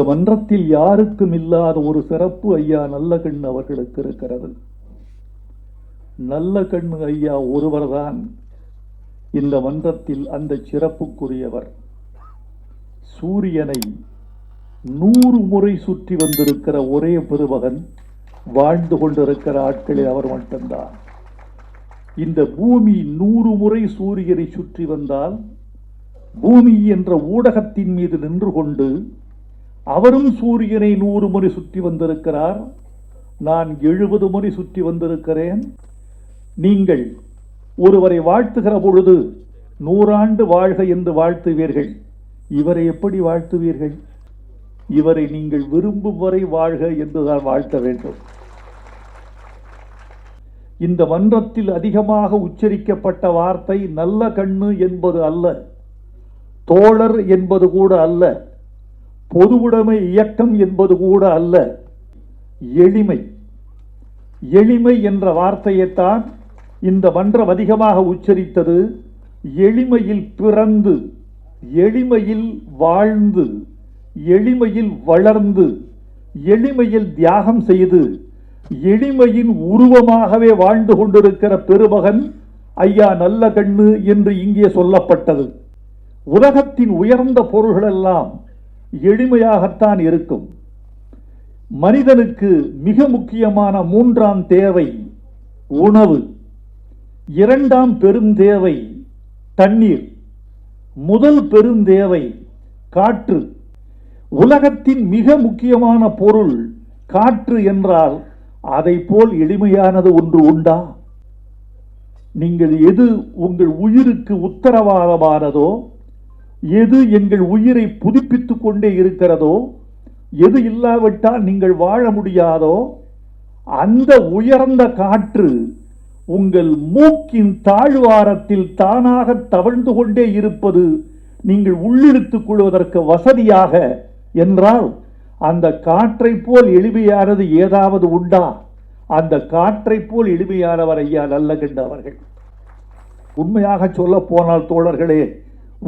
மன்றத்தில் யாருக்கும் இல்லாத ஒரு சிறப்பு ஐயா நல்லகண்ணு அவர்களுக்கு இருக்கிறது. நல்லகண்ணு ஐயா ஒருவர்தான் இந்த மன்றத்தில் அந்த சிறப்புக்குரியவர். சூரியனை 100 முறை சுற்றி வந்திருக்கிற ஒரே பெருமகன் வாழ்ந்து கொண்டிருக்கிற ஆட்களில் அவர் மட்டும்தான். இந்த பூமி 100 முறை சூரியனை சுற்றி வந்தால் பூமி என்ற ஊடகத்தின் மீது நின்று கொண்டு அவரும் சூரியனை 100 முறை சுற்றி வந்திருக்கிறார். நான் 70 முறை சுற்றி வந்திருக்கிறேன். நீங்கள் ஒருவரை வாழ்த்துகிற பொழுது 100 ஆண்டு வாழ்க என்று வாழ்த்துவீர்கள். இவரை எப்படி வாழ்த்துவீர்கள்? இவரை நீங்கள் விரும்பும் வரை வாழ்க என்றுதான் வாழ்த்த வேண்டும். இந்த மன்றத்தில் அதிகமாக உச்சரிக்கப்பட்ட வார்த்தை நல்ல கண்ணு என்பது அல்ல, தோழர் என்பது கூட அல்ல, பொதுவுடைமை இயக்கம் என்பது கூட அல்ல, எளிமை. எளிமை என்ற வார்த்தையைத்தான் இந்த மன்றம் அதிகமாக உச்சரித்தது. எளிமையில் பிறந்து, எளிமையில் வாழ்ந்து, எளிமையில் வளர்ந்து, எளிமையில் தியாகம் செய்து, எளிமையின் உருவமாகவே வாழ்ந்து கொண்டிருக்கிற பெருமகன் ஐயா நல்லகண்ணு என்று இங்கே சொல்லப்பட்டது. உலகத்தின் உயர்ந்த பொருள்களெல்லாம் எளிமையாகத்தான் இருக்கும். மனிதனுக்கு மிக முக்கியமான 3ஆம் தேவை உணவு, 2ஆம் பெருந்தேவை தண்ணீர், முதல் பெருந்தேவை காற்று. உலகத்தின் மிக முக்கியமான பொருள் காற்று என்றால் அதை போல் எளிமையானது ஒன்று உண்டா? நீங்கள் எது உங்கள் உயிருக்கு உத்தரவாதமானதோ, எது எங்கள் உயிரை புதுப்பித்துக் கொண்டே இருக்கிறதோ, எது இல்லாவிட்டால் நீங்கள் வாழ முடியாதோ, அந்த உயர்ந்த காற்று உங்கள் மூக்கின் தாழ்வாரத்தில் தானாக தவழ்ந்து கொண்டே இருப்பது நீங்கள் உள்ளிழுத்துக் கொள்வதற்கு வசதியாக என்றால் அந்த காற்றை போல் எளிமையானது ஏதாவது உண்டா? அந்த காற்றை போல் எளிமையானவர் ஐயா நல்லகண்ணு அவர்கள். உண்மையாக சொல்ல போனால் தோழர்களே,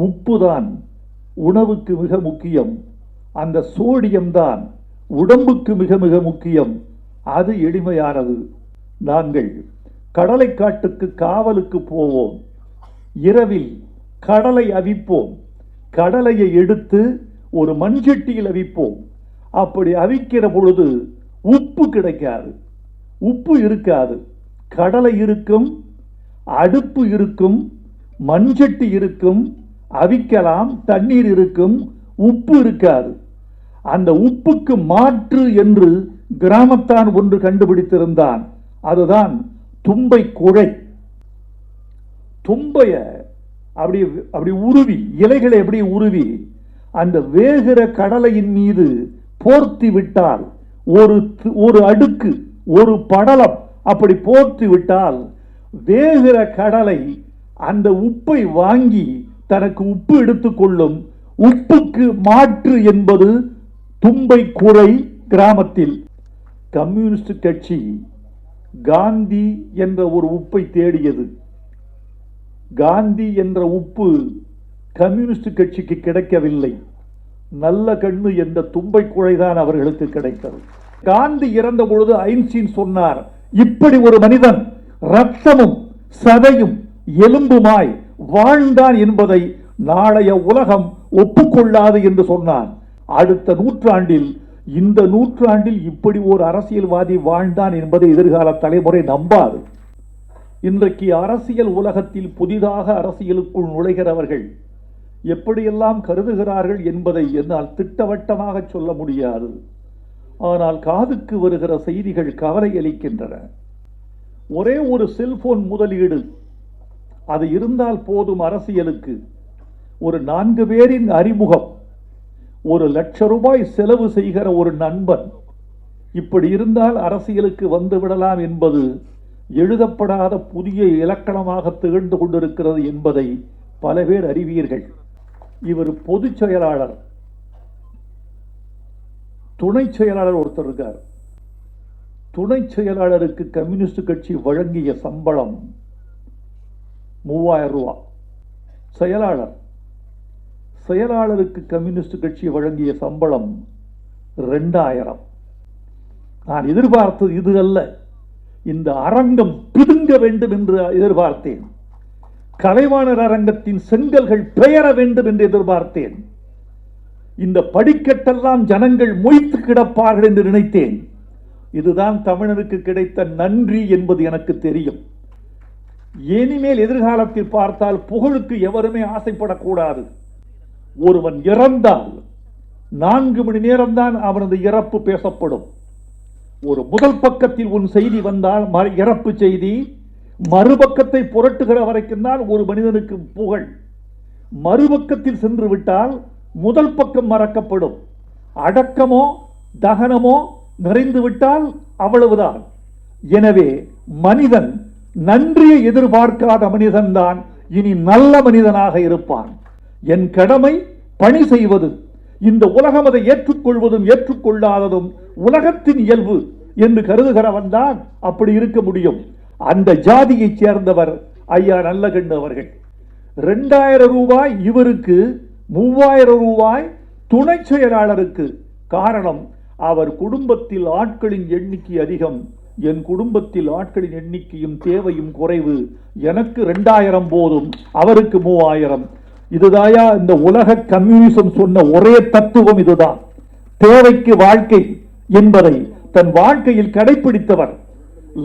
உப்புதான் உணவுக்கு மிக முக்கியம். அந்த சோடியம் தான் உடம்புக்கு மிக மிக முக்கியம். அது எளிமையானது. நாங்கள் கடலை காட்டுக்கு காவலுக்கு போவோம். இரவில் கடலை அவிப்போம். கடலையை எடுத்து ஒரு மண்சட்டியில் அவிப்போம். அப்படி அவிக்கிற பொழுது உப்பு கிடைக்காது, உப்பு இருக்காது. கடலை இருக்கும், அடுப்பு இருக்கும், மண்சட்டி இருக்கும், அவிக்கலாம், தண்ணீர் இருக்கும், உப்பு இருக்காது. அந்த உப்புக்கு மாற்று என்று கிராமத்தான் ஒன்று கண்டுபிடித்திருந்தான். அதுதான் தும்பை குழை. தும்பைய அப்படி உருவி, இலைகளை எப்படி உருவி அந்த வேகிற கடலையின் மீது போர்த்தி விட்டால், ஒரு அடுக்கு, ஒரு படலம் அப்படி போர்த்தி விட்டால் வேகிற கடலை அந்த உப்பை வாங்கி தனக்கு உப்பு எடுத்துக்கொள்ளும். உப்புக்கு மாற்று என்பது தும்பை குறை. கிராமத்தில் கம்யூனிஸ்ட் கட்சி காந்தி என்ற ஒரு உப்பை தேடியது. காந்தி என்ற உப்பு கம்யூனிஸ்ட் கட்சிக்கு கிடைக்கவில்லை. நல்லகண்ணு என்ற தும்பை குழைதான் அவர்களுக்கு கிடைத்தது. காந்தி இறந்த பொழுது ஐன்ஸ்டீன் சொன்னார், இப்படி ஒரு மனிதன் ரத்தமும் சதையும் எலும்புமாய் வாழ்ந்தான் என்பதை நாளைய உலகம் ஒப்புக்கொள்ளாது என்று சொன்னான். அடுத்த நூற்றாண்டில், இந்த நூற்றாண்டில் இப்படி ஒரு அரசியல்வாதி வாழ்ந்தான் என்பதை எதிர்கால தலைமுறை நம்பாது. இன்றைக்கு அரசியல் உலகத்தில் புதிதாக அரசியலுக்குள் நுழைகிறவர்கள் எப்படியெல்லாம் கருதுகிறார்கள் என்பதை என்னால் திட்டவட்டமாக சொல்ல முடியாது. ஆனால் காதுக்கு வருகிற செய்திகள் கவலை அளிக்கின்றன. ஒரே ஒரு செல்போன் முதலீடு, அது இருந்தால் போதும் அரசியலுக்கு. ஒரு 4 பேரின் அறிமுகம், 1,00,000 ரூபாய் செலவு செய்கிற ஒரு நண்பன், இப்படி இருந்தால் அரசியலுக்கு வந்து விடலாம் என்பது எழுதப்படாத புதிய இலக்கணமாக திகழ்ந்து கொண்டிருக்கிறது என்பதை பல பேர் அறிவீர்கள். இவர் பொதுச் செயலாளர், துணை செயலாளர் ஒருத்தர் இருக்கார். துணை செயலாளருக்கு கம்யூனிஸ்ட் கட்சி வழங்கிய சம்பளம் 3000 ரூபாய். செயலாளருக்கு கம்யூனிஸ்ட் கட்சி வழங்கிய சம்பளம் 2000. நான் எதிர்பார்த்தது இது அல்ல. இந்த அரங்கம் பிதுங்க வேண்டும் என்று எதிர்பார்த்தேன். கலைவாணர் அரங்கத்தின் செங்கல்கள் பெயர வேண்டும் என்று எதிர்பார்த்தேன். இந்த படிக்கட்டெல்லாம் ஜனங்கள் மொய்த்து கிடப்பார்கள் என்று நினைத்தேன். இதுதான் தமிழனுக்கு கிடைத்த நன்றி என்பது எனக்கு தெரியும். இனிமேல் எதிர்காலத்தில் பார்த்தால் புகழுக்கு எவருமே ஆசைப்படக்கூடாது. ஒருவன் இறந்தால் 4 மணி நேரம்தான் அவனது இறப்பு பேசப்படும். ஒரு முதல் பக்கத்தில் உன் செய்தி வந்தால் இறப்பு செய்தி, மறுபக்கத்தை புரட்டுகிற வரைக்கும் தான் ஒரு மனிதனுக்கு புகழ். மறுபக்கத்தில் சென்று விட்டால் முதல் பக்கம் மறக்கப்படும். அடக்கமோ தகனமோ நிறைந்து விட்டால் அவ்வளவுதான். எனவே மனிதன் நன்றியை எதிர்பார்க்காத மனிதன்தான் இனி நல்ல மனிதனாக இருப்பான். என் கடமை பணி செய்வது. இந்த உலகம் அதை ஏற்றுக்கொள்வதும் ஏற்றுக்கொள்ளாததும் உலகத்தின் இயல்பு என்று கருதுகிறவன் தான் அப்படி இருக்க முடியும். அந்த ஜாதியைச் சேர்ந்தவர் ஐயா நல்லகண்ணு அவர்கள். 2000 ரூபாய் இவருக்கு, 3000 ரூபாய் துணை செயலாளருக்கு. காரணம், அவர் குடும்பத்தில் ஆட்களின் எண்ணிக்கை அதிகம். என் குடும்பத்தில் ஆட்களின் எண்ணிக்கையும் தேவையும் குறைவு. எனக்கு 2000 போதும், அவருக்கு 3000. இதுதாயா இந்த உலக கம்யூனிசம் சொன்ன ஒரே தத்துவம். இதுதான் தேவைக்கு வாழ்க்கை என்பதை தன் வாழ்க்கையில் கடைபிடித்தவர்.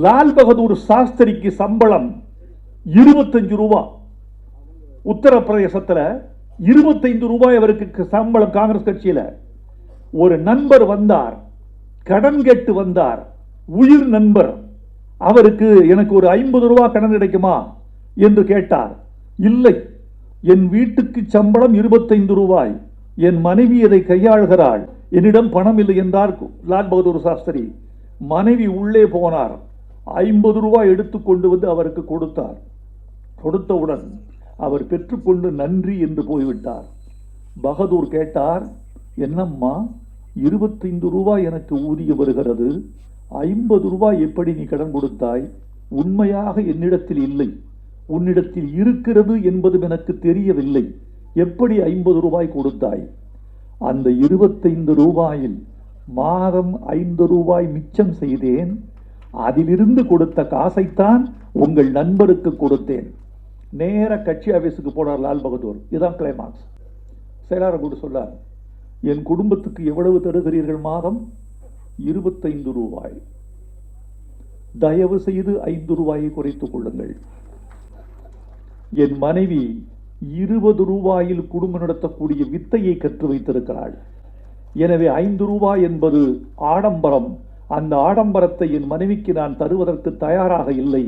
லால் பகதூர் சாஸ்திரிக்கு சம்பளம் 25 ரூபாய். உத்தரப்பிரதேசத்தில் 25 ரூபாய் அவருக்கு சம்பளம். காங்கிரஸ் கட்சியில் ஒரு நண்பர் வந்தார், கடன் கேட்டு வந்தார், உயிர் நண்பர். அவருக்கு எனக்கு ஒரு 50 ரூபாய் கடன் கிடைக்குமா என்று கேட்டார். இல்லை, என் வீட்டுக்கு சம்பளம் 25 ரூபாய், என் மனைவி அதை கையாளுகிறாள், என்னிடம் பணம் இல்லை என்றார் லால் பகதூர் சாஸ்திரி. மனைவி உள்ளே போனார், 50 ரூபாய் எடுத்துக்கொண்டு வந்து அவருக்கு கொடுத்தார். கொடுத்தவுடன் அவர் பெற்றுக்கொண்டு நன்றி என்று போய்விட்டார். பகதூர் கேட்டார், என்னம்மா 25 ரூபாய் எனக்கு ஊதிய வருகிறது, 50 ரூபாய் எப்படி நீ கடன் கொடுத்தாய்? உண்மையாக என்னிடத்தில் இல்லை, உன்னிடத்தில் இருக்கிறது என்பதும் எனக்கு தெரியவில்லை, எப்படி 50 ரூபாய் கொடுத்தாய்? அந்த 25 ரூபாயில் மாதம் 5 ரூபாய் மிச்சம் செய்தேன், அதிலிருந்து கொடுத்த காசைத்தான் உங்கள் நண்பருக்கு கொடுத்தேன். நேர கட்சி ஆபீஸுக்கு போனார் லால் பகதூர். இதுதான் கிளைமாக்ஸ். செயலாளர் கூட சொன்னார், என் குடும்பத்துக்கு எவ்வளவு தருகிறீர்கள் மாதம்? 25 ரூபாய். தயவு செய்து 5 ரூபாயை குறைத்துக் கொள்ளுங்கள். என் மனைவி 20 ரூபாயில் குடும்பம் நடத்தக்கூடிய வித்தையை கற்று வைத்திருக்கிறாள். எனவே 5 ரூபாய் என்பது ஆடம்பரம். அந்த ஆடம்பரத்தை என் மனைவிக்கு நான் தருவதற்கு தயாராக இல்லை.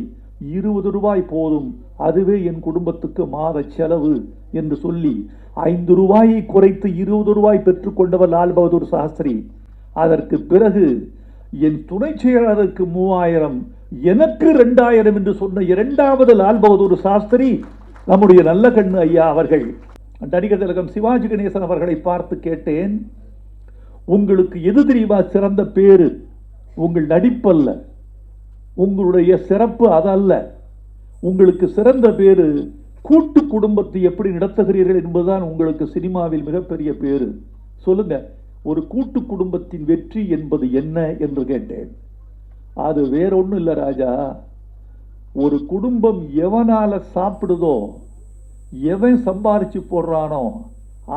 20 ரூபாய் போதும், அதுவே என் குடும்பத்துக்கு மாத செலவு என்று சொல்லி 5 ரூபாயை குறைத்து 20 ரூபாய் பெற்றுக்கொண்டவர் லால் பகதூர் சாஸ்திரி. அதற்கு பிறகு என் துணை செயலாளருக்கு 3000, எனக்கு 2000 என்று சொன்ன 2வது லால் பகதூர் சாஸ்திரி நம்முடைய நல்லகண்ணு ஐயா அவர்கள். நடிகர் திலகம் சிவாஜி கணேசன் அவர்களை பார்த்து கேட்டேன், உங்களுக்கு எது தெரியுமா சிறந்த பேரு? உங்கள் நடிப்பல்ல, உங்களுடைய சிறப்பு அதல்ல. உங்களுக்கு சிறந்த பேரு கூட்டு குடும்பத்தை எப்படி நடத்துகிறீர்கள் என்பதுதான் உங்களுக்கு சினிமாவில் மிகப்பெரிய பேரு. சொல்லுங்க, ஒரு கூட்டு குடும்பத்தின் வெற்றி என்பது என்ன என்று கேட்டேன். அது வேற ஒன்றும் இல்லை ராஜா, ஒரு குடும்பம் எவனால சாப்பிடுதோ, எவன் சம்பாரிச்சு போடுறானோ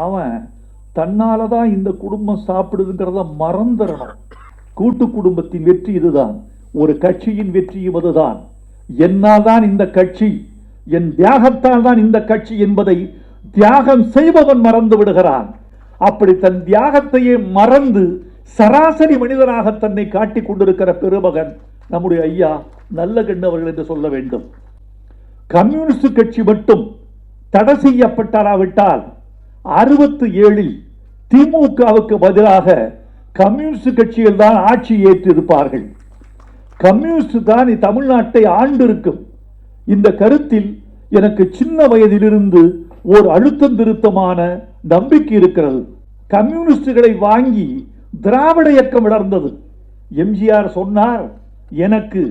அவன் தன்னாலதான் இந்த குடும்பம் சாப்பிடுதுங்கிறத மறந்துடணும். கூட்டு குடும்பத்தின் வெற்றி இதுதான். ஒரு கட்சியின் வெற்றியும் அதுதான். என்னால் தான் இந்த கட்சி, என் தியாகத்தால் தான் இந்த கட்சி என்பதை தியாகம் செய்பவன் மறந்து விடுகிறான். அப்படி தன் தியாகத்தையே மறந்து சராசரி மனிதனாக தன்னை காட்டிக் கொண்டிருக்கிற பெருமகன் நம்முடைய ஐயா நல்லகண்ணு அவர்கள் என்று சொல்ல வேண்டும். கம்யூனிஸ்ட் கட்சி மட்டும் தடை செய்யப்பட்டாராவிட்டால் 67இல் திமுகவுக்கு பதிலாக கம்யூனிஸ்ட் கட்சிகள் தான் ஆட்சி ஏற்றிருப்பார்கள். கம்யூனிஸ்ட் தான் தமிழ்நாட்டை ஆண்டிருக்கும். இந்த கருத்தில் எனக்கு சின்ன வயதிலிருந்து ஒரு அழுத்தம் திருத்தமான நம்பிக்கை இருக்கிறது. கம்யூனிஸ்டுகளை வாங்கி திராவிட இயக்கம் வளர்ந்தது. எம்ஜிஆர் சொன்னார், எனக்கு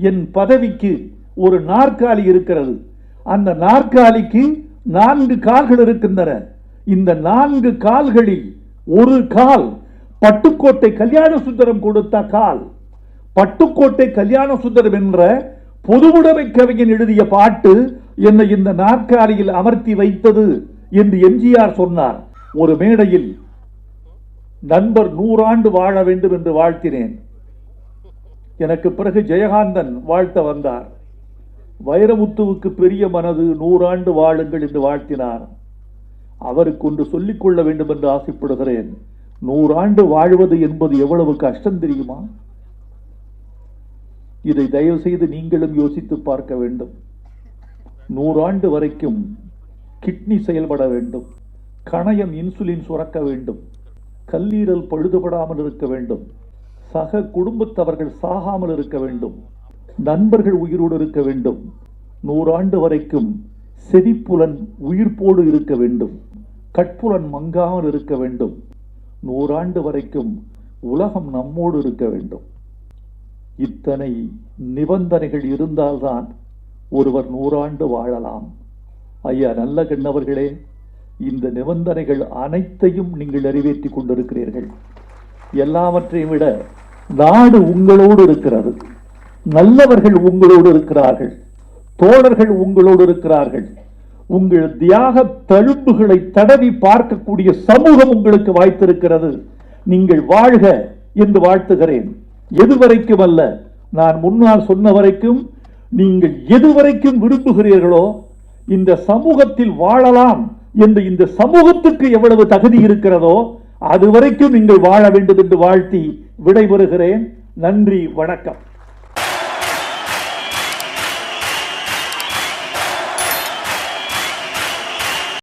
என் பதவிக்கு ஒரு நாற்காலி இருக்கிறது, அந்த நாற்காலிக்கு 4 கால்கள் இருக்கின்றன, இந்த 4 கால்களில் ஒரு கால் பட்டுக்கோட்டை கல்யாண சுந்தரம் கொடுத்த கால். பட்டுக்கோட்டை கல்யாண சுந்தரம் என்ற பொதுவுடைமை கவிஞன் எழுதிய பாட்டு என்னை இந்த நாற்காலியில் அமர்த்தி வைத்தது என்று எம்ஜிஆர் சொன்னார். ஒரு மேடையில் நண்பர் 100 ஆண்டு வாழ வேண்டும் என்று வாழ்த்தினேன். எனக்கு பிறகு ஜெயகாந்தன் வாழ்த்த வந்தார். வைரமுத்துவுக்கு பெரிய மனது, 100 ஆண்டு வாழுங்கள் என்று வாழ்த்தினார். அவருக்கு ஒன்று சொல்லிக் கொள்ள வேண்டும் என்று ஆசைப்படுகிறேன். 100 ஆண்டு வாழ்வது என்பது எவ்வளவு கஷ்டம் தெரியுமா? இதை தயவு செய்து நீங்களும் யோசித்து பார்க்க வேண்டும். 100 ஆண்டு வரைக்கும் கிட்னி செயல்பட வேண்டும், கணையம் இன்சுலின் சுரக்க வேண்டும், கல்லீரல் பழுதுபடாமல் இருக்க வேண்டும், சக குடும்பத்தவர்கள் சாகாமல் இருக்க வேண்டும், நண்பர்கள் உயிரோடு இருக்க வேண்டும், 100 ஆண்டு வரைக்கும் செவிப்புலன் உயிர்ப்போடு இருக்க வேண்டும், கட்புலன் மங்காமல் இருக்க வேண்டும், 100 ஆண்டு வரைக்கும் உலகம் நம்மோடு இருக்க வேண்டும். இத்தனை நிபந்தனைகள் இருந்தால்தான் ஒருவர் 100 ஆண்டு வாழலாம். ஐயா நல்லகண்ணவர்களே, இந்த நிபந்தனைகள் அனைத்தையும் நீங்கள் நிறைவேற்றிக் கொண்டிருக்கிறீர்கள். எல்லாவற்றையும் விட நாடு உங்களோடு இருக்கிறது, நல்லவர்கள் உங்களோடு இருக்கிறார்கள், தோழர்கள் உங்களோடு இருக்கிறார்கள். உங்கள் தியாக தழும்புகளை தடவி பார்க்கக்கூடிய சமூகம் உங்களுக்கு வாய்த்திருக்கிறது. நீங்கள் வாழ்க என்று வாழ்த்துகிறேன். எதுவரைக்கும் அல்ல, நான் முன்னால் சொன்ன வரைக்கும் நீங்கள் எதுவரைக்கும் விரும்புகிறீர்களோ இந்த சமூகத்தில் வாழலாம் என்று இந்த சமூகத்துக்கு எவ்வளவு தகுதி இருக்கிறதோ அதுவரைக்கும் நீங்கள் வாழ வேண்டும் என்று வாழ்த்தி விடைபெறுகிறேன். நன்றி, வணக்கம்.